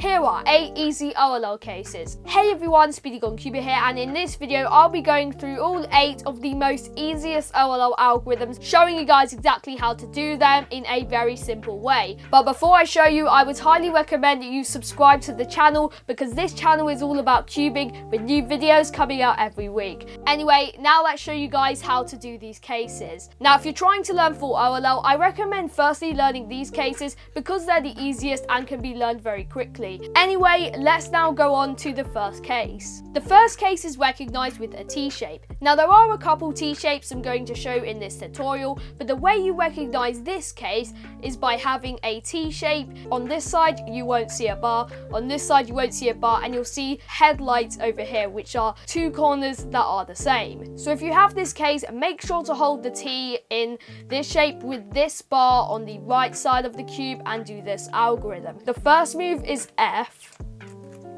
Here are 8 easy OLL cases. Hey everyone, SpeedyGoneCuber here, and in this video I'll be going through all 8 of the most easiest OLL algorithms, showing you guys exactly how to do them in a very simple way. But before I show you, I would highly recommend that you subscribe to the channel, because this channel is all about cubing with new videos coming out every week. Anyway, now let's show you guys how to do these cases. Now if you're trying to learn full OLL, I recommend firstly learning these cases because they're the easiest and can be learned very quickly. Anyway, let's now go on to the first case. The first case is recognized with a T-shape. Now there are a couple T-shapes I'm going to show in this tutorial, but the way you recognize this case is by having a T-shape. On this side you won't see a bar, on this side you won't see a bar, and you'll see headlights over here, which are 2 corners that are the same. So if you have this case, make sure to hold the T in this shape with this bar on the right side of the cube and do this algorithm. The first move is F.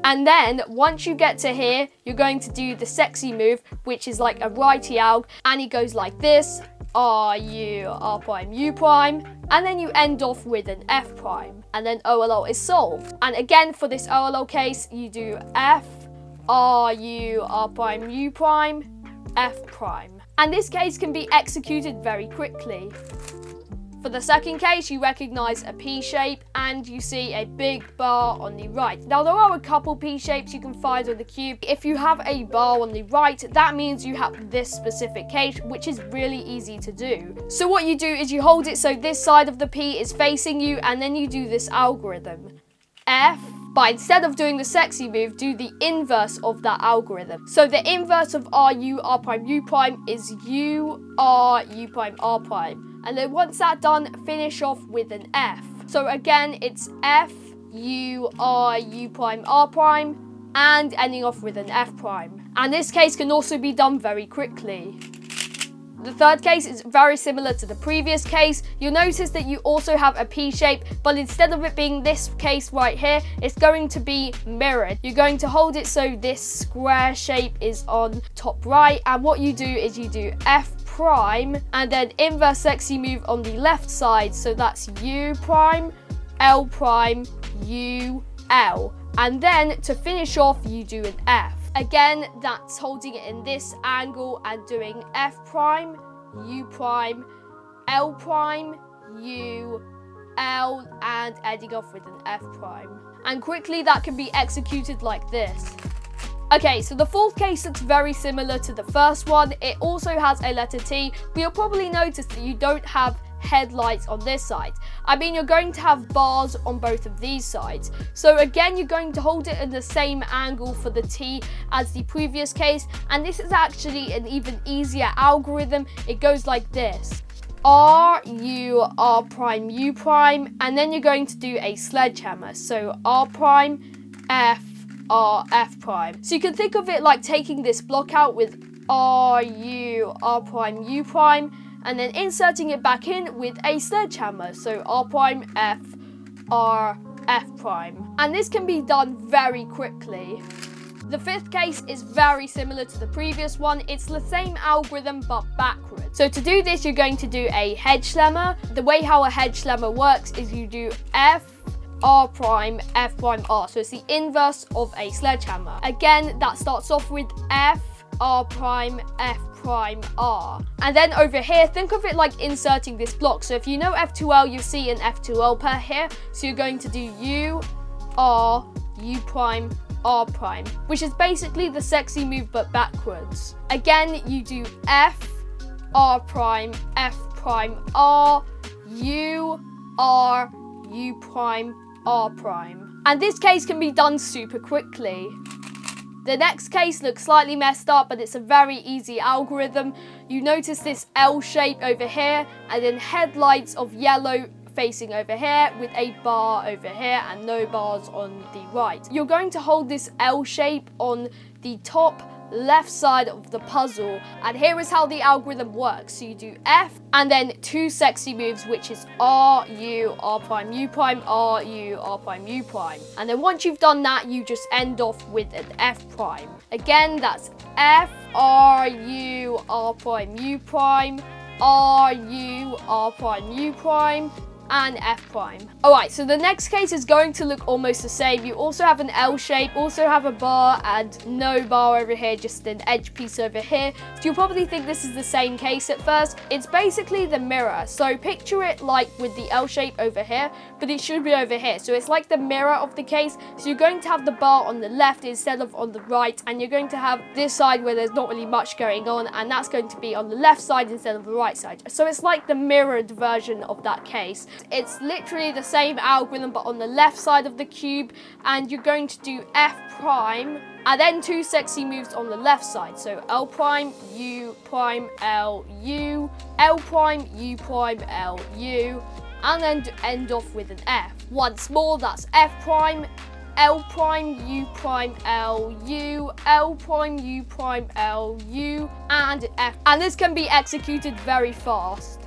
And then once you get to here, you're going to do the sexy move, which is like a righty alg, and it goes like this: R, U, R prime, U prime, and then you end off with an F prime, and then OLL is solved. And again, for this OLL case, you do F, R, U, R prime, U prime, F prime. And this case can be executed very quickly. For the second case, you recognize a P shape and you see a big bar on the right. Now there are a couple P shapes you can find on the cube. If you have a bar on the right, that means you have this specific case, which is really easy to do. So what you do is you hold it so this side of the P is facing you, and then you do this algorithm. F, but instead of doing the sexy move, do the inverse of that algorithm. So the inverse of R, U, R prime, U prime is U, R, U prime, R prime. And then once that's done, finish off with an F. So again, it's F, U, R, U prime, R prime, and ending off with an F prime. And this case can also be done very quickly. The third case is very similar to the previous case. You'll notice that you also have a P shape, but instead of it being this case right here, it's going to be mirrored. You're going to hold it so this square shape is on top right, and what you do is you do F prime and then inverse sexy move on the left side, so that's U prime, L prime, U, L. And then to finish off, you do an F. Again, that's holding it in this angle and doing F prime, U prime, L prime, U, L, and ending off with an F prime. And quickly that can be executed like this. Okay, so the fourth case looks very similar to the first one. It also has a letter T, but you'll probably notice that you don't have headlights on this side. I mean, you're going to have bars on both of these sides. So again, you're going to hold it in the same angle for the T as the previous case, and this is actually an even easier algorithm. It goes like this: R, U, R prime, U prime, and then you're going to do a sledgehammer. So R prime, F, R, F prime. So you can think of it like taking this block out with R, U, R prime, U prime, and then inserting it back in with a sledgehammer. So R prime, F, R, F prime. And this can be done very quickly. The fifth case is very similar to the previous one. It's the same algorithm but backwards. So to do this, you're going to do a hedge-slammer. The way how a hedge-slammer works is you do F, R prime, F prime, R. So it's the inverse of a sledgehammer. Again, that starts off with F, R prime, F prime, R. And then over here, think of it like inserting this block. So if you know F2L, you see an F2L pair here. So you're going to do U, R, U prime, R prime, which is basically the sexy move but backwards. Again, you do F, R prime, F prime, R, U, R, U prime, R prime. And this case can be done super quickly. The next case looks slightly messed up, but it's a very easy algorithm. You notice this L shape over here, and then headlights of yellow facing over here with a bar over here and no bars on the right. You're going to hold this L shape on the top left side of the puzzle, and here is how the algorithm works. So you do F and then 2 sexy moves, which is R, U, R prime, U prime, R, U, R prime, U prime. And then once you've done that, you just end off with an F prime. Again, that's F, R, U, R prime, U prime, R, U, R prime, U prime, and F prime. Alright, so the next case is going to look almost the same. You also have an L shape, also have a bar and no bar over here, just an edge piece over here. So you'll probably think this is the same case at first. It's basically the mirror. So picture it like with the L shape over here, but it should be over here. So it's like the mirror of the case. So you're going to have the bar on the left instead of on the right, and you're going to have this side where there's not really much going on, and that's going to be on the left side instead of the right side. So it's like the mirrored version of that case. It's literally the same algorithm but on the left side of the cube, and you're going to do F prime and then two sexy moves on the left side. So L prime, U prime, L, U, L prime, U prime, L, U, and then end off with an F. Once more, that's F prime, L prime, U prime, L, U, L prime, U prime, L, U, and F. And this can be executed very fast.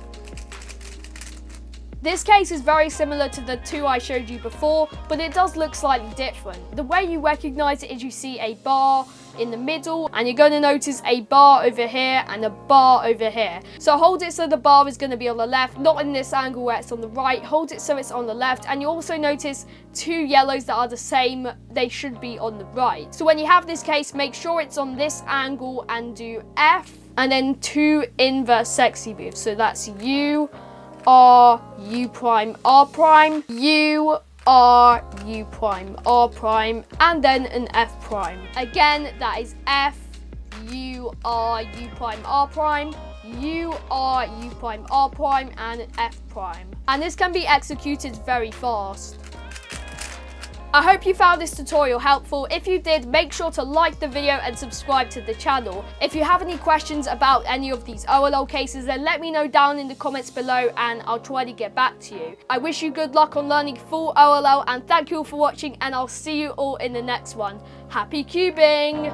This case is very similar to the two I showed you before, but it does look slightly different. The way you recognize it is you see a bar in the middle, and you're going to notice a bar over here and a bar over here. So hold it so the bar is going to be on the left, not in this angle where it's on the right. Hold it so it's on the left, and you also notice two yellows that are the same. They should be on the right. So when you have this case, make sure it's on this angle and do F, and then two inverse sexy moves. So that's U, R, U prime, R prime, U, R, U prime, R prime, and then an F prime. Again, that is F, U, R, U prime, R prime, U, R, U prime, R prime, and an F prime. And this can be executed very fast. I hope you found this tutorial helpful. If you did, make sure to like the video and subscribe to the channel. If you have any questions about any of these OLL cases, then let me know down in the comments below and I'll try to get back to you. I wish you good luck on learning full OLL, and thank you all for watching, and I'll see you all in the next one. Happy cubing!